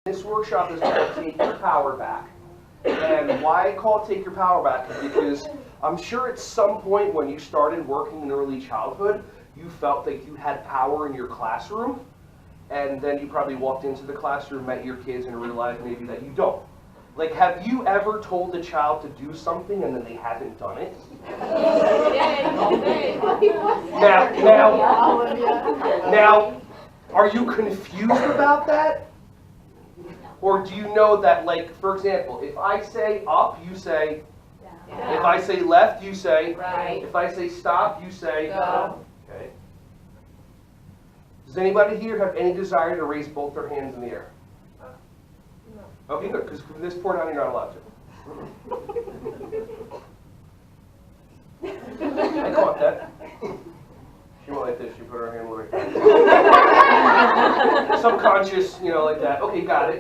This workshop is called Take Your Power Back. And why I call it Take Your Power Back is because I'm sure at some point when you started working in early childhood, you felt like you had power in your classroom, and then you probably walked into the classroom, met your kids, and realized maybe that you don't. Like, have you ever told a child to do something and then they haven't done it? Now, are you confused about that? Or do you know that, like, for example, if I say up, you say, if I say left, you say, right. If I say stop, you say, go. Okay. Does anybody here have any desire to raise both their hands in the air? No. Okay, good, because from this point on, you're not allowed to. I caught that. She went like this, she put her hand right there. Subconscious, like that. Okay, got it.